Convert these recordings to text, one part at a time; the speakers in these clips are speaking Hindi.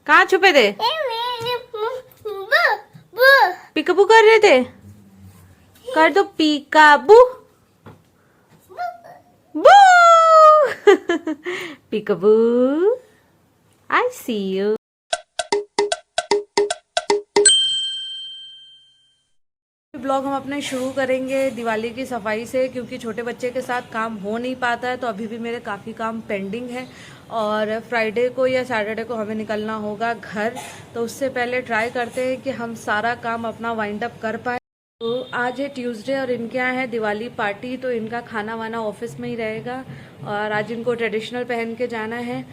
कहाँ छुपे थे? पिकअबू कर रहे थे। कर दो पीकाबू। बू। Peekaboo, I C you. Blog हम अपने शुरू करेंगे दिवाली की सफाई से, क्योंकि छोटे बच्चे के साथ काम हो नहीं पाता है, तो अभी भी मेरे काफ़ी काम पेंडिंग है और फ्राइडे को या सैटरडे को हमें निकलना होगा घर। तो उससे पहले ट्राई करते हैं कि हम सारा काम अपना वाइंड अप कर पाए। तो आज है ट्यूसडे और इनके यहाँ है दिवाली पार्टी, तो इनका खाना वाना ऑफिस में ही रहेगा और आज इनको ट्रेडिशनल पहन के जाना है,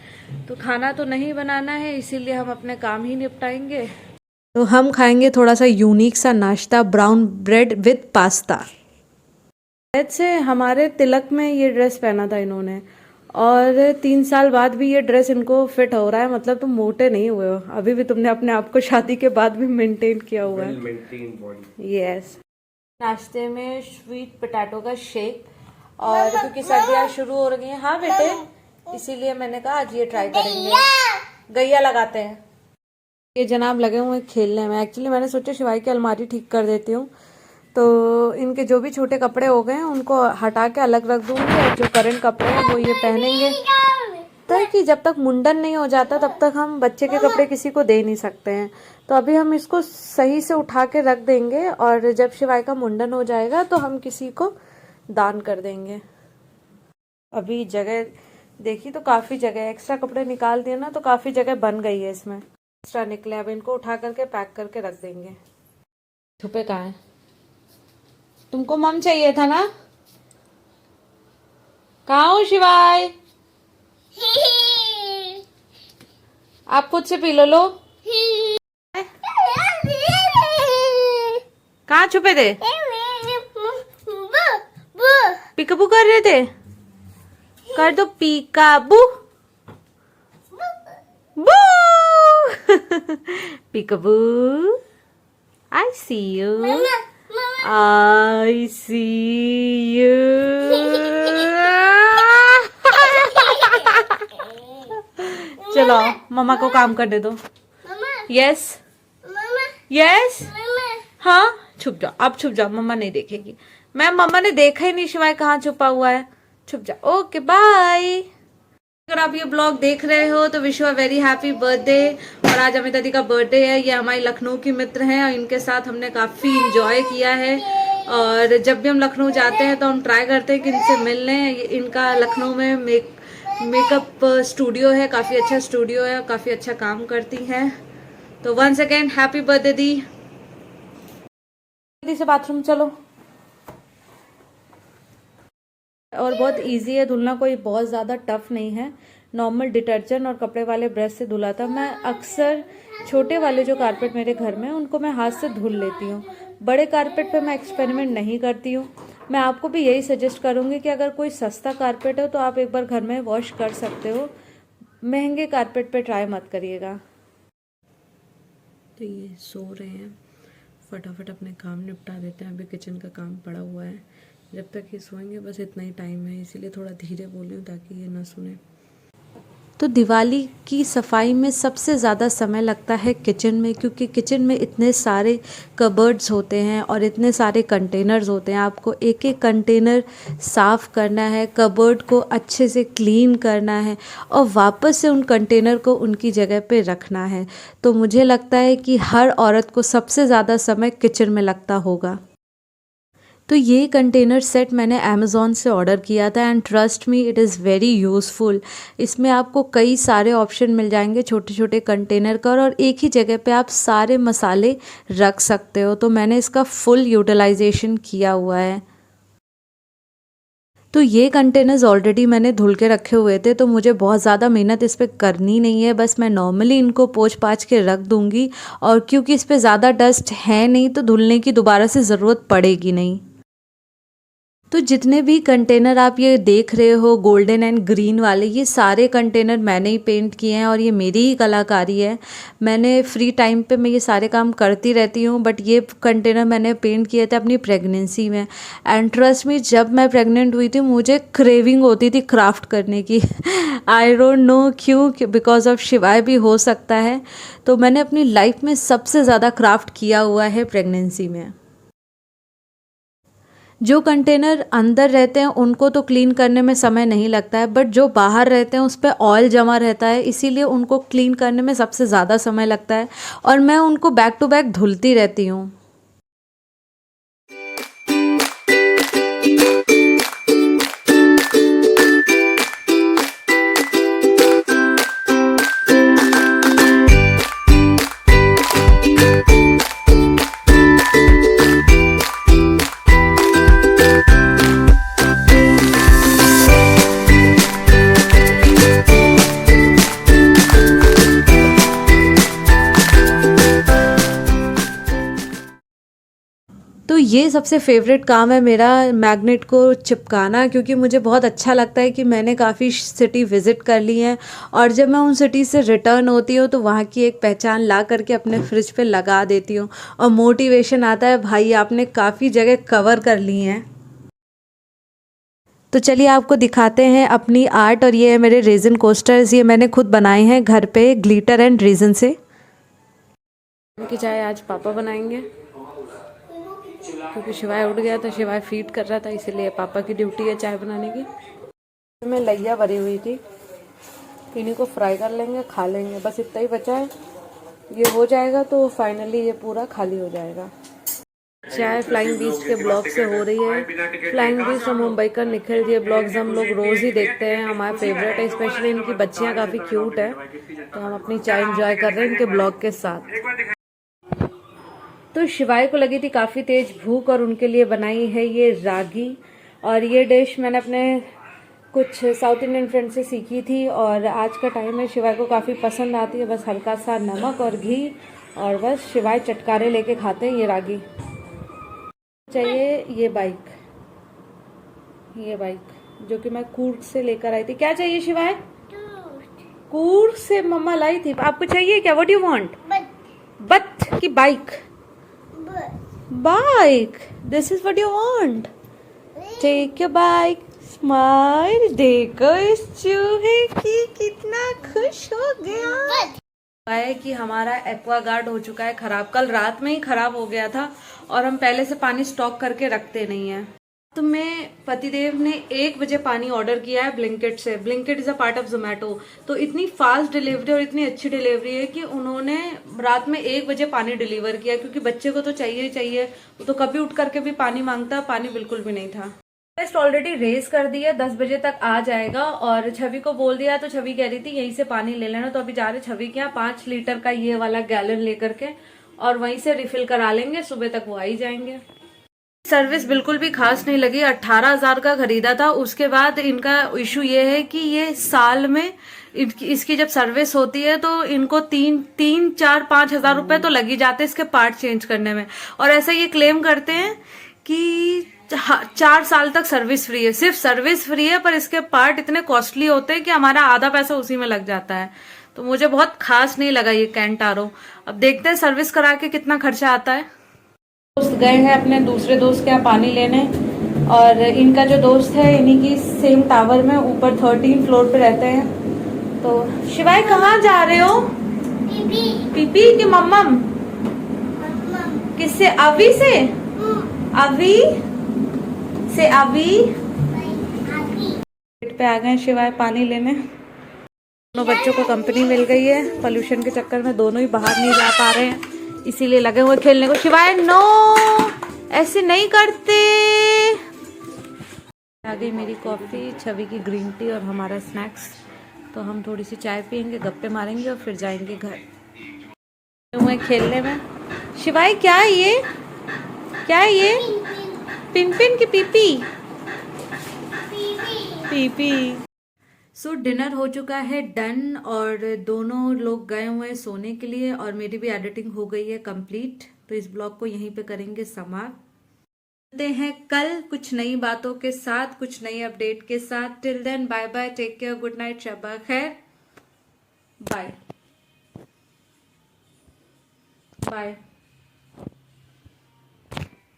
तो खाना तो नहीं बनाना है, इसीलिए हम अपने काम ही निपटाएंगे। तो हम खाएंगे थोड़ा सा यूनिक सा नाश्ता, ब्राउन ब्रेड विद पास्ता। शायद से हमारे तिलक में ये ड्रेस पहना था इन्होंने और 3 साल बाद भी ये ड्रेस इनको फिट हो रहा है। मतलब तुम मोटे नहीं हुए हो, अभी भी तुमने अपने आप को शादी के बाद भी मेंटेन किया हुआ है। यस। नाश्ते में स्वीट पोटैटो का शेक, और क्योंकि सर्दियाँ शुरू हो रही हैं, हाँ बेटे, इसीलिए मैंने कहा आज ये ट्राई करेंगे। गैया लगाते हैं। ये जनाब लगे हुए हैं खेलने में। एक्चुअली मैंने सोचा शिवाई की अलमारी ठीक कर देती हूँ, तो इनके जो भी छोटे कपड़े हो गए हैं उनको हटा के अलग रख दूंगी और जो करंट कपड़े हैं वो ये पहनेंगे, ताकि जब तक मुंडन नहीं हो जाता तब तक हम बच्चे के कपड़े किसी को दे नहीं सकते हैं। तो अभी हम इसको सही से उठा के रख देंगे और जब शिवाई का मुंडन हो जाएगा तो हम किसी को दान कर देंगे। अभी जगह देखी तो काफ़ी जगह, एक्स्ट्रा कपड़े निकाल दिए ना तो काफ़ी जगह बन गई है इसमें। एक्स्ट्रा निकले, अब इनको उठा करके पैक करके रख देंगे। छुपे कहाँ है? तुमको मम चाहिए था ना? कहाँ हो शिवाय? आप खुद से पी लो। कहाँ छुपे थे? पिकअबू कर रहे थे। कर दो पीकाबू। बू। Peekaboo, I C you. I see you. चलो मम्मा को काम करने दो। Yes yes. हाँ छुप जाओ, अब छुप जाओ, मम्मा नहीं देखेगी। मैम मम्मा ने देखा ही नहीं शिवाय कहाँ छुपा हुआ है। छुप जाओ। Okay bye. अगर आप ये ब्लॉग देख रहे हो तो wish you a very happy birthday. और आज अमिता दी का बर्थडे है। ये हमारी लखनऊ की मित्र हैं और इनके साथ हमने काफ़ी इंजॉय किया है, और जब भी हम लखनऊ जाते हैं तो हम ट्राई करते हैं कि इनसे मिल लें। इनका लखनऊ में मेकअप स्टूडियो है, काफ़ी अच्छा स्टूडियो है, काफ़ी अच्छा काम करती हैं। तो वंस अगेन हैप्पी बर्थडे दी। दी से बाथरूम चलो। और बहुत इजी है धुलना, कोई बहुत ज़्यादा टफ नहीं है। नॉर्मल डिटर्जेंट और कपड़े वाले ब्रश से धुला था। मैं अक्सर छोटे वाले जो कारपेट मेरे घर में उनको मैं हाथ से धुल लेती हूँ, बड़े कारपेट पे मैं एक्सपेरिमेंट नहीं करती हूँ। मैं आपको भी यही सजेस्ट करूँगी कि अगर कोई सस्ता कारपेट हो तो आप एक बार घर में वॉश कर सकते हो, महंगे कारपेट पे ट्राई मत करिएगा। तो ये सो रहे हैं, फटाफट अपने काम निपटा देते हैं। अभी किचन का काम पड़ा हुआ है, जब तक ये सोएंगे बस इतना ही टाइम है, इसीलिए थोड़ा धीरे बोल रही हूँ ताकि ये ना सुने। तो दिवाली की सफाई में सबसे ज़्यादा समय लगता है किचन में, क्योंकि किचन में इतने सारे कबर्ड्स होते हैं और इतने सारे कंटेनर्स होते हैं। आपको एक एक कंटेनर साफ़ करना है, कबर्ड को अच्छे से क्लीन करना है और वापस से उन कंटेनर को उनकी जगह पे रखना है। तो मुझे लगता है कि हर औरत को सबसे ज़्यादा समय किचन में लगता होगा। तो ये कंटेनर सेट मैंने अमेज़ॉन से ऑर्डर किया था and trust me it is very useful. इसमें आपको कई सारे ऑप्शन मिल जाएंगे छोटे छोटे कंटेनर का, और एक ही जगह पे आप सारे मसाले रख सकते हो। तो मैंने इसका फुल यूटिलाइजेशन किया हुआ है। तो ये कंटेनर्स ऑलरेडी मैंने धुल के रखे हुए थे, तो मुझे बहुत ज़्यादा मेहनत इस पर करनी नहीं है। बस मैं नॉर्मली इनको पोंछ पाछ के रख दूँगी, और क्योंकि इस पर ज़्यादा डस्ट है नहीं तो धुलने की दोबारा से ज़रूरत पड़ेगी नहीं। तो जितने भी कंटेनर आप ये देख रहे हो गोल्डन एंड ग्रीन वाले, ये सारे कंटेनर मैंने ही पेंट किए हैं और ये मेरी ही कलाकारी है। मैंने फ्री टाइम पे मैं ये सारे काम करती रहती हूँ, बट ये कंटेनर मैंने पेंट किए थे अपनी प्रेगनेंसी में। एंड ट्रस्ट मी, जब मैं प्रेग्नेंट हुई थी मुझे क्रेविंग होती थी क्राफ्ट करने की। आई डोंट नो क्यों, बिकॉज ऑफ शिवाय भी हो सकता है। तो मैंने अपनी लाइफ में सबसे ज़्यादा क्राफ्ट किया हुआ है प्रेगनेंसी में। जो कंटेनर अंदर रहते हैं उनको तो क्लीन करने में समय नहीं लगता है, बट जो बाहर रहते हैं उस पर ऑयल जमा रहता है, इसीलिए उनको क्लीन करने में सबसे ज़्यादा समय लगता है और मैं उनको बैक टू बैक धुलती रहती हूँ। तो ये सबसे फेवरेट काम है मेरा, मैग्नेट को चिपकाना, क्योंकि मुझे बहुत अच्छा लगता है कि मैंने काफ़ी सिटी विज़िट कर ली हैं और जब मैं उन सिटी से रिटर्न होती हूँ तो वहाँ की एक पहचान ला करके अपने फ्रिज पे लगा देती हूँ और मोटिवेशन आता है, भाई आपने काफ़ी जगह कवर कर ली हैं। तो चलिए आपको दिखाते हैं अपनी आर्ट। और ये है मेरे रेजिन कोस्टर्स, ये मैंने खुद बनाए हैं घर पे ग्लिटर एंड रेजिन से। की चाय आज पापा बनाएंगे क्योंकि शिवाय उठ गया था, शिवाय फीड कर रहा था, इसीलिए पापा की ड्यूटी है चाय बनाने की। में लैया भरी हुई थी, इन्हीं को फ्राई कर लेंगे, खा लेंगे, बस इतना ही बचा है। ये हो जाएगा तो फाइनली ये पूरा खाली हो जाएगा। चाय फ्लाइंग बीस्ट के ब्लॉग से हो रही है। फ्लाइंग बीस्ट और मुंबई का निखिल, ये ब्लॉग्स हम लोग रोज़ ही देखते हैं, हमारा फेवरेट है। स्पेशली इनकी बच्चियाँ काफ़ी क्यूट है, तो हम अपनी चाय एंजॉय कर रहे हैं इनके ब्लॉग के साथ। तो शिवाय को लगी थी काफ़ी तेज़ भूख और उनके लिए बनाई है ये रागी। और ये डिश मैंने अपने कुछ साउथ इंडियन फ्रेंड से सीखी थी और आज का टाइम है, शिवाय को काफ़ी पसंद आती है। बस हल्का सा नमक और घी और बस शिवाय चटकारे लेके खाते हैं ये रागी। चाहिए ये बाइक जो कि मैं कूर्ग से लेकर आई थी। क्या चाहिए शिवाय? कूर्ग से मम्मा लाई थी। आपको चाहिए क्या? What you want? बट की bike? Bike, this is what you want. Take your bike, smile. देखो इस चूहे की कितना खुश हो गया है कि हमारा एक्वागार्ड हो चुका है खराब। कल रात में ही खराब हो गया था और हम पहले से पानी स्टॉक करके रखते नहीं है। तो मैं पतिदेव ने 1 बजे पानी ऑर्डर किया है ब्लिंकिट से। Blinkit is a part of Zomato. तो इतनी फास्ट डिलीवरी और इतनी अच्छी डिलीवरी है कि उन्होंने रात में 1 बजे पानी डिलीवर किया, क्योंकि बच्चे को तो चाहिए ही चाहिए। वो तो कभी उठ करके भी पानी मांगता, पानी बिल्कुल भी नहीं था। टेस्ट ऑलरेडी रेज कर दिया, 10 बजे तक आ जाएगा। और छवि को बोल दिया, तो छवि कह रही थी यहीं से पानी ले लेना। तो अभी जा रहे छवि के यहाँ 5 लीटर का ये वाला गैलन लेकर के और वहीं से रिफिल करा लेंगे। सुबह तक वो आ ही जाएंगे। सर्विस बिल्कुल भी खास नहीं लगी। 18,000 का खरीदा था। उसके बाद इनका इशू ये है कि ये साल में इसकी जब सर्विस होती है तो इनको 3-4-5 हज़ार रुपए तो लग ही जाते हैं इसके पार्ट चेंज करने में। और ऐसा ये क्लेम करते हैं कि 4 साल तक सर्विस फ्री है। सिर्फ सर्विस फ्री है, पर इसके पार्ट इतने कॉस्टली होते हैं कि हमारा आधा पैसा उसी में लग जाता है। तो मुझे बहुत खास नहीं लगा ये कैंटारो। अब देखते हैं सर्विस करा के कितना खर्चा आता है। दोस्त गए हैं अपने दूसरे दोस्त के यहाँ पानी लेने, और इनका जो दोस्त है इन्हीं की सेम टावर में ऊपर 13 फ्लोर पे रहते हैं। तो शिवाय कहाँ जा रहे हो? पीपी की मम्मम? किससे? अवी से? अवी से? अवी पे आ गए शिवाय पानी लेने। दोनों बच्चों को कंपनी मिल गई है। पोल्यूशन के चक्कर में दोनों ही बाहर नहीं जा पा रहे हैं, इसीलिए लगे हुए खेलने को। शिवाय नो, ऐसे नहीं करते। आ गई मेरी कॉफी, छवि की ग्रीन टी और हमारा स्नैक्स। तो हम थोड़ी सी चाय पियेंगे, गप्पे मारेंगे और फिर जाएंगे घर। हुए खेलने में। शिवाय क्या है ये? क्या है ये? पिन की पीपी? पीपी। सो डिनर हो चुका है डन और दोनों लोग गए हुए हैं सोने के लिए और मेरी भी एडिटिंग हो गई है कंप्लीट। तो इस ब्लॉग को यहीं पे करेंगे समाप्त। मिलते हैं कल कुछ नई बातों के साथ, कुछ नई अपडेट के साथ। Till then bye bye, take care, good night, शब्बा खैर, बाय बाय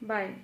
बाय।